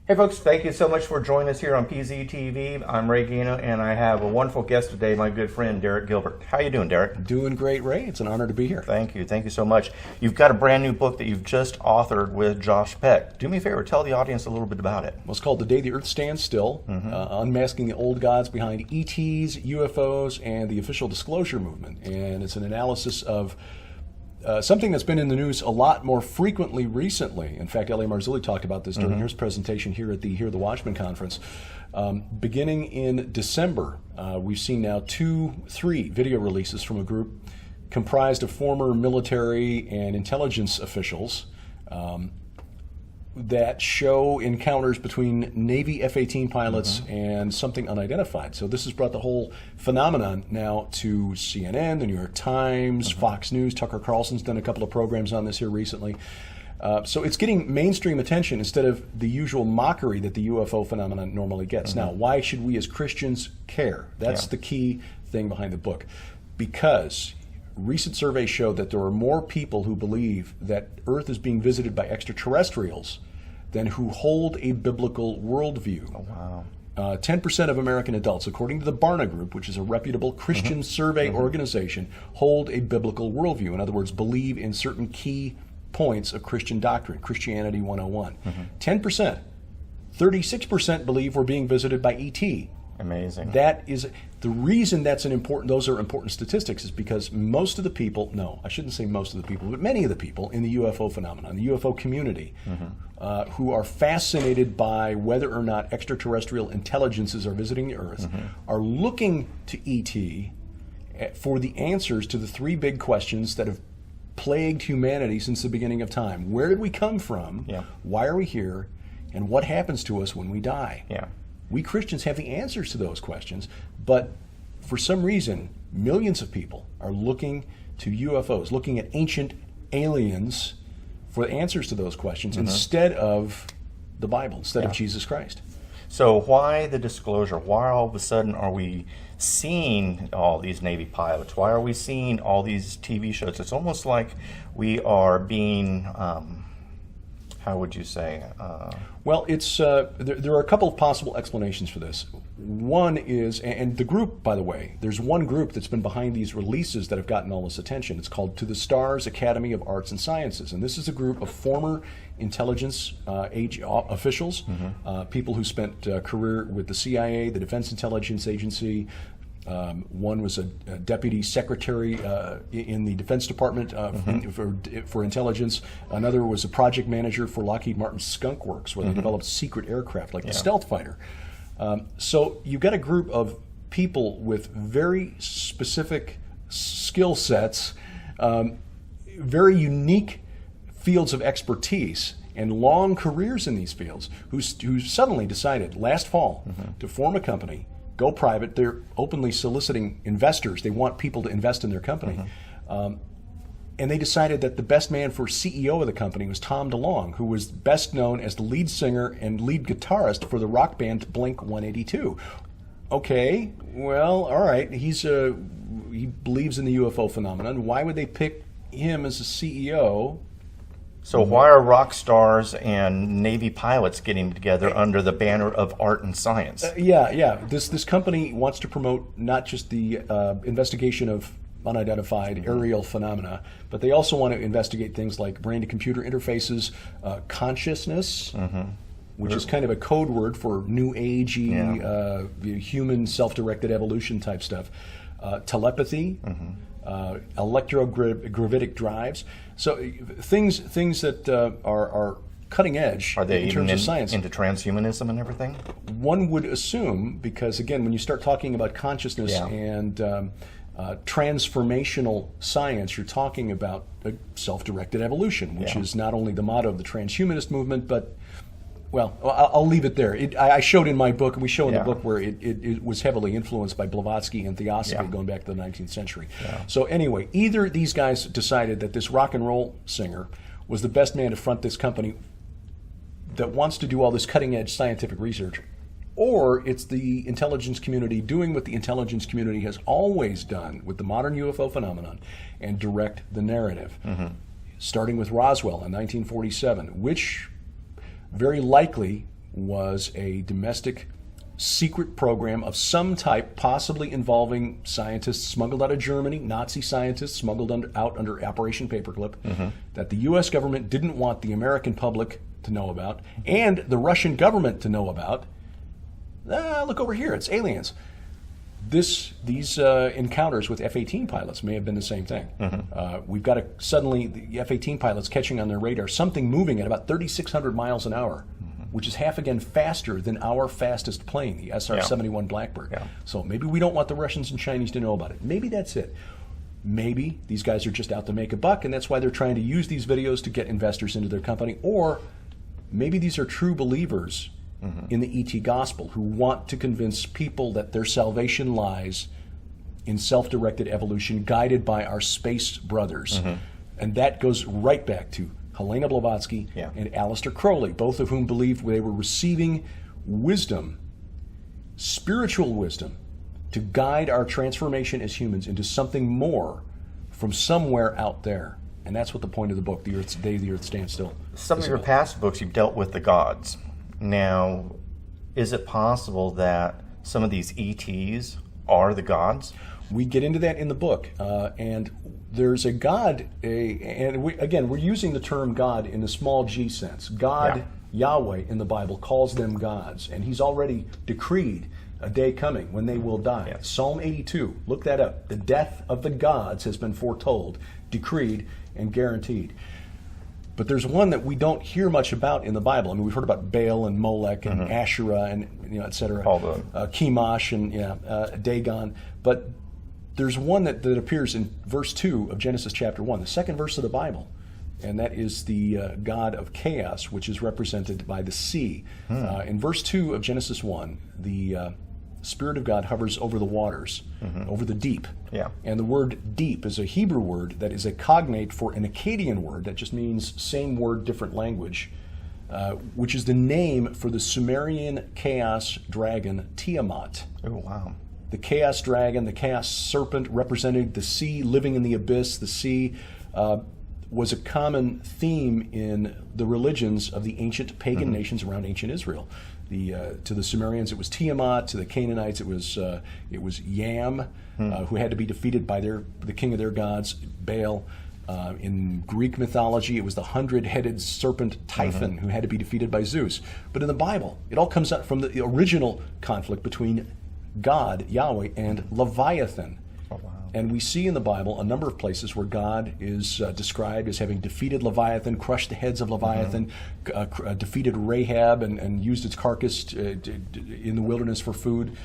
Hey folks, thank you so much for joining us here on PZTV. I'm Ray Gano, and I have a wonderful guest today, my good friend Derek Gilbert. How you doing, Derek? Doing great, Ray. It's an honor to be here. Thank you so much. You've got a brand new book that you've just authored with Josh Peck. Do me a favor, tell the audience a little bit about it. Well, it's called The Day the Earth Stands Still, Unmasking the Old Gods Behind ETs, UFOs, and the Official Disclosure Movement. And it's an analysis of something that's been in the news a lot more frequently recently. In fact, l.a.Marzulli talked about this during his presentation here at the the Watchman conference. Beginning in December, we've seen now 3 video releases from a group comprised of former military and intelligence officials that show encounters between Navy F-18 pilots and something unidentified. So this has brought the whole phenomenon now to CNN, the New York Times, Fox News. Tucker Carlson's done a couple of programs on this here recently. So it's getting mainstream attention instead of the usual mockery that the UFO phenomenon normally gets. Now, why should we as Christians care? That's the key thing behind the book. Because recent surveys show that there are more people who believe that Earth is being visited by extraterrestrials than who hold a biblical worldview. Oh, wow. 10% of American adults, according to the Barna Group, which is a reputable Christian survey organization, hold a biblical worldview. In other words, believe in certain key points of Christian doctrine, Christianity 101. 10%. 36% believe we're being visited by ET. Amazing. That is the reason those are important statistics is because most of the people, no, I shouldn't say most of the people, but many of the people in the UFO phenomenon, the UFO community, who are fascinated by whether or not extraterrestrial intelligences are visiting the Earth, are looking to ET for the answers to the 3 big questions that have plagued humanity since the beginning of time. Where did we come from? Why are we here? And what happens to us when we die? We Christians have the answers to those questions, but for some reason, millions of people are looking to UFOs, looking at ancient aliens for answers to those questions instead of the Bible, instead of Jesus Christ. So why the disclosure? Why all of a sudden are we seeing all these Navy pilots? Why are we seeing all these TV shows? It's almost like we are being... how would you say? Well, it's there are a couple of possible explanations for this. One is, and the group, by the way, there's one group that's been behind these releases that have gotten all this attention. It's called To the Stars Academy of Arts and Sciences. And this is a group of former intelligence officials, people who spent a career with the CIA, the Defense Intelligence Agency. One was a deputy secretary in the Defense Department for intelligence. Another was a project manager for Lockheed Martin's Skunk Works, where they developed secret aircraft like the stealth fighter. So you've got a group of people with very specific skill sets, very unique fields of expertise, and long careers in these fields, who suddenly decided last fall to form a company, go private. They're openly soliciting investors. They want people to invest in their company. And they decided that the best man for CEO of the company was Tom DeLonge, who was best known as the lead singer and lead guitarist for the rock band Blink-182. Okay, well, all right. He believes in the UFO phenomenon. Why would they pick him as a CEO? So why are rock stars and Navy pilots getting together under the banner of art and science? This company wants to promote not just the investigation of unidentified aerial phenomena, but they also want to investigate things like brain-to-computer interfaces, consciousness, which is kind of a code word for new agey, human self-directed evolution type stuff, telepathy, electrogravitic drives. So things that are cutting edge in terms of science. Into transhumanism and everything? One would assume, because again, when you start talking about consciousness and transformational science, you're talking about a self-directed evolution, which is not only the motto of the transhumanist movement, but, well, I'll leave it there. I showed in my book, and we show in the book, where it was heavily influenced by Blavatsky and Theosophy going back to the 19th century. So anyway, either these guys decided that this rock and roll singer was the best man to front this company that wants to do all this cutting-edge scientific research, or it's the intelligence community doing what the intelligence community has always done with the modern UFO phenomenon and direct the narrative. Starting with Roswell in 1947, which very likely was a domestic secret program of some type, possibly involving scientists smuggled out of Germany, Nazi scientists smuggled out under Operation Paperclip, that the U.S. government didn't want the American public to know about, and the Russian government to know about. Look over here, it's aliens. These encounters with F-18 pilots may have been the same thing. We've got suddenly the F-18 pilots catching on their radar something moving at about 3,600 miles an hour, which is half again faster than our fastest plane, the SR-71 Blackbird. Yeah. So maybe we don't want the Russians and Chinese to know about it. Maybe that's it. Maybe these guys are just out to make a buck, and that's why they're trying to use these videos to get investors into their company. Or maybe these are true believers in the ET gospel who want to convince people that their salvation lies in self-directed evolution guided by our space brothers. And that goes right back to Helena Blavatsky and Aleister Crowley, both of whom believed they were receiving wisdom, spiritual wisdom, to guide our transformation as humans into something more from somewhere out there. And that's what the point of the book, The Day the Earth Stands Still. Some of your past books, you've dealt with the gods. Now, is it possible that some of these ETs are the gods? We get into that in the book, and there's a God, we're using the term God in the small g sense. God, Yahweh in the Bible calls them gods, and he's already decreed a day coming when they will die. Yes. Psalm 82, look that up. The death of the gods has been foretold, decreed, and guaranteed. But there's one that we don't hear much about in the Bible. I mean, we've heard about Baal and Molech and Asherah and et cetera, Chemosh and Dagon. But there's one that appears in verse 2 of Genesis chapter 1, the second verse of the Bible, and that is the God of chaos, which is represented by the sea. In verse 2 of Genesis 1, the Spirit of God hovers over the waters, over the deep. And the word deep is a Hebrew word that is a cognate for an Akkadian word that just means same word, different language, which is the name for the Sumerian chaos dragon Tiamat. Oh, wow. The chaos dragon, the chaos serpent, represented the sea, living in the abyss. The sea was a common theme in the religions of the ancient pagan nations around ancient Israel. To the Sumerians, it was Tiamat. To the Canaanites, it was Yam, who had to be defeated by the king of their gods, Baal. In Greek mythology, it was the 100-headed serpent Typhon, who had to be defeated by Zeus. But in the Bible, it all comes out from the original conflict between God, Yahweh, and Leviathan. Oh, wow. And we see in the Bible a number of places where God is described as having defeated Leviathan, crushed the heads of Leviathan, defeated Rahab, and used its carcass in the wilderness for food.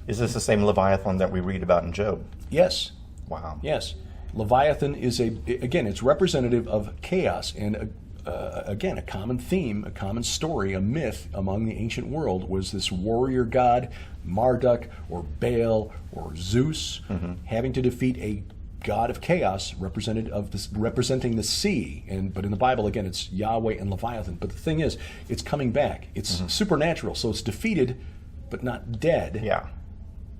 Is this the same Leviathan that we read about in Job? Yes. Wow. Yes. Leviathan is it's representative of chaos, and again, a common theme, a common story, a myth among the ancient world was this warrior god, Marduk or Baal or Zeus, having to defeat a god of chaos representing the sea. But in the Bible, again, it's Yahweh and Leviathan. But the thing is, it's coming back. It's supernatural, so it's defeated, but not dead. Yeah.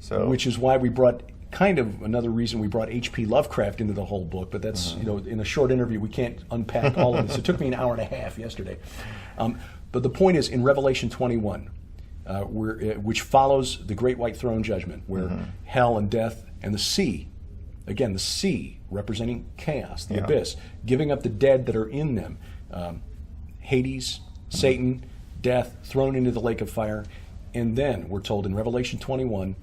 So, which is why we brought another reason we brought H.P. Lovecraft into the whole book, but that's, in a short interview, we can't unpack all of this. It took me an hour and a half yesterday. But the point is, in Revelation 21, which follows the Great White Throne Judgment, where hell and death and the sea, again, the sea representing chaos, the abyss, giving up the dead that are in them, Hades, Satan, death, thrown into the lake of fire. And then we're told in Revelation 21,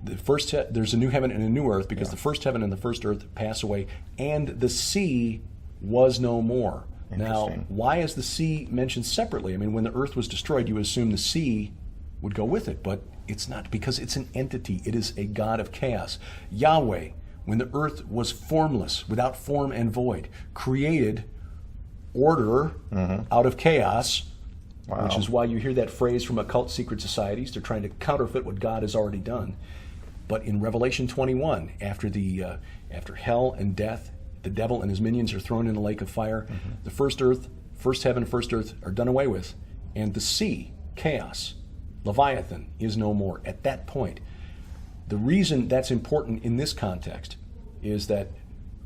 there's a new heaven and a new earth, because the first heaven and the first earth pass away, and the sea was no more. Now, why is the sea mentioned separately? I mean, when the earth was destroyed, you assume the sea would go with it, but it's not, because it's an entity. It is a god of chaos. Yahweh, when the earth was formless, without form and void, created order out of chaos. Wow. Which is why you hear that phrase from occult secret societies. They're trying to counterfeit what God has already done. But in Revelation 21, after hell and death, the devil and his minions are thrown in a lake of fire, the first earth, first heaven, first earth are done away with, and the sea, chaos, Leviathan, is no more. At that point, the reason that's important in this context is that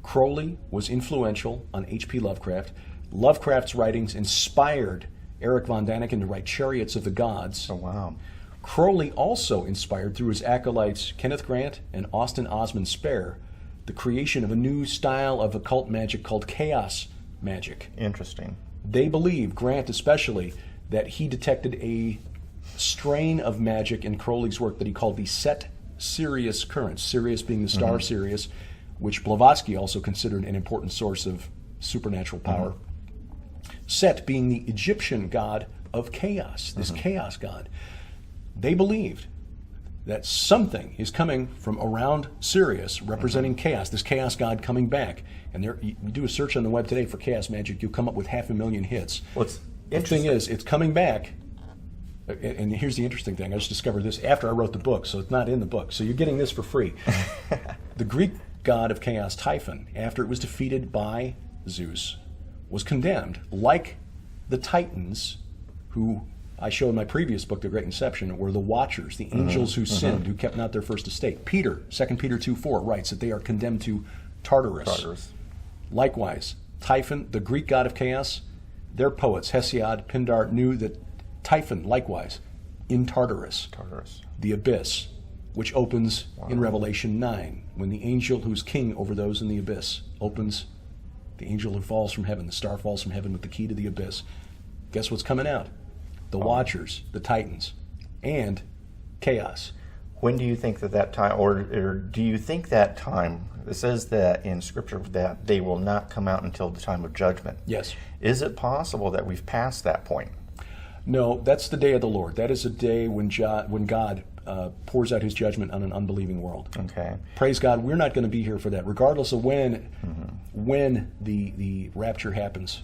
Crowley was influential on H.P. Lovecraft. Lovecraft's writings inspired Eric von Daniken to write Chariots of the Gods. Oh, wow. Crowley also inspired, through his acolytes Kenneth Grant and Austin Osman Spare, the creation of a new style of occult magic called chaos magic. Interesting. They believe, Grant especially, that he detected a strain of magic in Crowley's work that he called the Set Sirius currents, Sirius being the star Sirius, which Blavatsky also considered an important source of supernatural power. Set being the Egyptian god of chaos, this chaos god. They believed that something is coming from around Sirius representing chaos, this chaos god coming back. And there, you do a search on the web today for chaos magic, you'll come up with 500,000 hits. Well, it's the thing is, it's coming back. And here's the interesting thing. I just discovered this after I wrote the book, so it's not in the book. So you're getting this for free. The Greek god of chaos, Typhon, after it was defeated by Zeus, was condemned, like the Titans, who I show in my previous book, The Great Inception, were the Watchers, the angels who sinned, who kept not their first estate. Peter, 2 Peter 2:4, writes that they are condemned to Tartarus. Likewise, Typhon, the Greek god of chaos, their poets, Hesiod, Pindar, knew that Typhon, likewise, in Tartarus, the abyss, which opens in Revelation 9, when the angel who's king over those in the abyss opens, the angel who falls from heaven, the star falls from heaven with the key to the abyss. Guess what's coming out? The Watchers, the Titans, and chaos. When do you think that time, or do you think that time, it says that in Scripture that they will not come out until the time of judgment. Yes. Is it possible that we've passed that point? No, that's the day of the Lord. That is a day when God pours out his judgment on an unbelieving world. Okay. Praise God, we're not going to be here for that, regardless of when the rapture happens.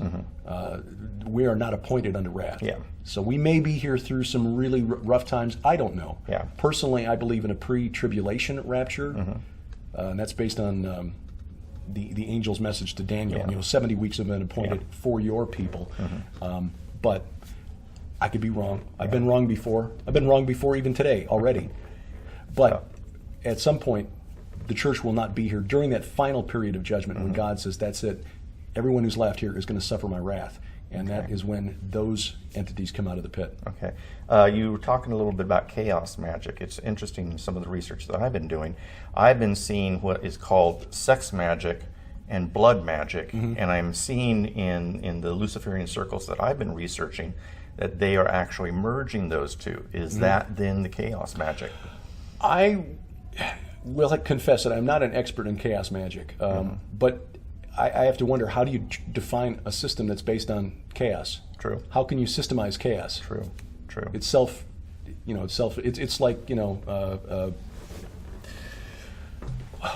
We are not appointed unto wrath. Yeah. So we may be here through some really rough times. I don't know. Yeah. Personally, I believe in a pre-tribulation rapture, and that's based on the angel's message to Daniel. Yeah. 70 weeks have been appointed for your people. But I could be wrong. I've been wrong before. I've been wrong before even today already. But at some point, the church will not be here during that final period of judgment when God says, that's it. Everyone who's left here is going to suffer my wrath. And that is when those entities come out of the pit. Okay. You were talking a little bit about chaos magic. It's interesting, some of the research that I've been doing. I've been seeing what is called sex magic and blood magic. And I'm seeing in the Luciferian circles that I've been researching that they are actually merging those two. Is that then the chaos magic? I will confess that I'm not an expert in chaos magic, but I have to wonder, how do you define a system that's based on chaos? True. How can you systemize chaos? True. It's it's like,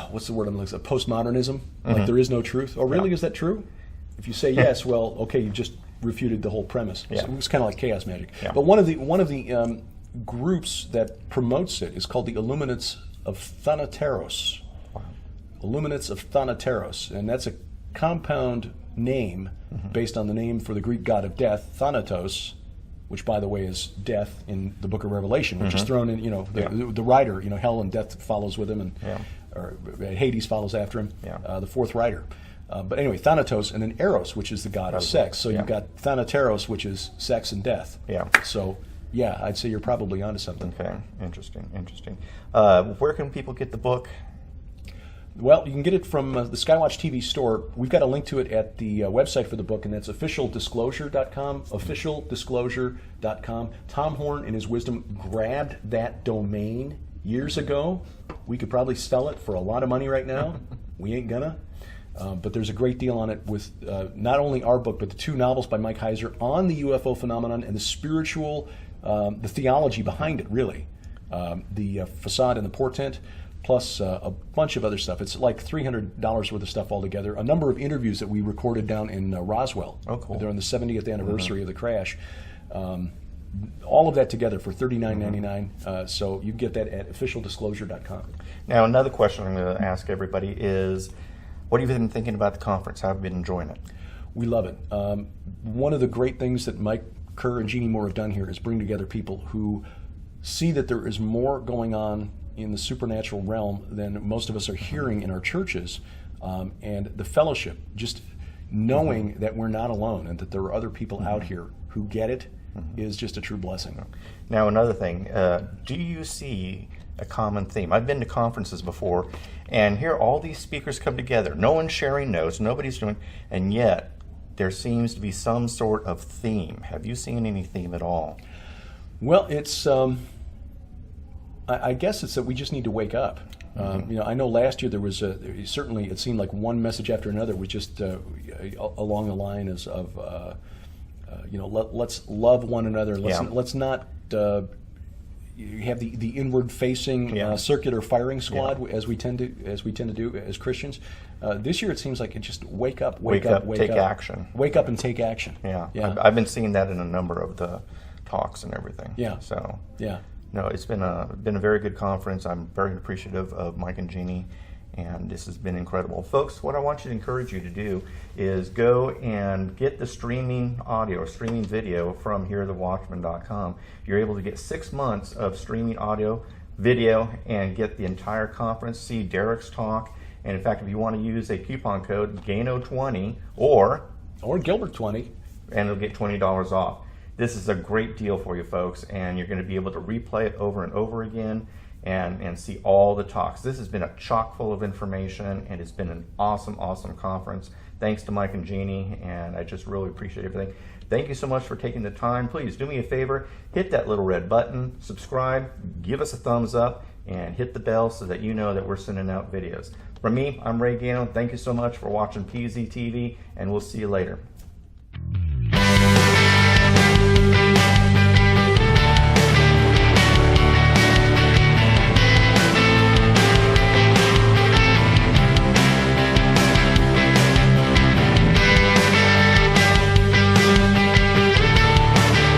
what's the word I'm looking for? Postmodernism. Like there is no truth. Oh, really? Is that true? If you say yes, well, okay, you just refuted the whole premise. So it's kind of like chaos magic. But one of the groups that promotes it is called the Illuminates of Thanateros. Illuminates of Thanateros, and that's a compound name based on the name for the Greek god of death, Thanatos, which, by the way, is death in the Book of Revelation, which is thrown in. The rider. Hell and death follows with him, and or Hades follows after him. The fourth rider. But anyway, Thanatos, and then Eros, which is the god of sex. So you've got Thanateros, which is sex and death. So, I'd say you're probably onto something. Okay, interesting. Where can people get the book? Well, you can get it from the Skywatch TV store. We've got a link to it at the website for the book, and that's officialdisclosure.com, officialdisclosure.com. Tom Horn, in his wisdom, grabbed that domain years ago. We could probably sell it for a lot of money right now. We ain't gonna. But there's a great deal on it with not only our book, but the two novels by Mike Heiser on the UFO phenomenon and the spiritual, the theology behind it, really. The facade and the portent, plus a bunch of other stuff. It's like $300 worth of stuff altogether. A number of interviews that we recorded down in Roswell. Oh, cool. During the 70th anniversary of the crash. All of that together for $39.99. So you can get that at officialdisclosure.com. Now, another question I'm going to ask everybody is, what have you been thinking about the conference? How have you been enjoying it? We love it. One of the great things that Mike Kerr and Jeannie Moore have done here is bring together people who see that there is more going on in the supernatural realm than most of us are hearing in our churches, and the fellowship, just knowing that we're not alone and that there are other people out here who get it is just a true blessing. Now, another thing, do you see a common theme? I've been to conferences before, and here all these speakers come together. No one's sharing notes, nobody's doing, and yet there seems to be some sort of theme. Have you seen any theme at all? Well, it's I guess it's that we just need to wake up. You know, I know last year there was certainly it seemed like one message after another was just along the line of you know, let's love one another. Let's not have the inward facing circular firing squad as we tend to do as Christians. This year it seems like it just wake up, take action. Wake up and take action. Yeah. I've been seeing that in a number of the talks and everything. So no, it's been a very good conference. I'm very appreciative of Mike and Jeannie, and this has been incredible. Folks, what I want you to encourage you to do is go and get the streaming audio or streaming video from hearthewatchman.com. You're able to get 6 months of streaming audio, video, and get the entire conference, see Derek's talk, and in fact, if you want to use a coupon code, GANO20 or Gilbert 20, and it'll get $20 off. This is a great deal for you folks, and you're going to be able to replay it over and over again and see all the talks. This has been a chock full of information, and it's been an awesome, awesome conference. Thanks to Mike and Jeannie, and I just really appreciate everything. Thank you so much for taking the time. Please do me a favor, hit that little red button, subscribe, give us a thumbs up, and hit the bell so that you know that we're sending out videos. From me, I'm Ray Gano. Thank you so much for watching PZTV, and we'll see you later.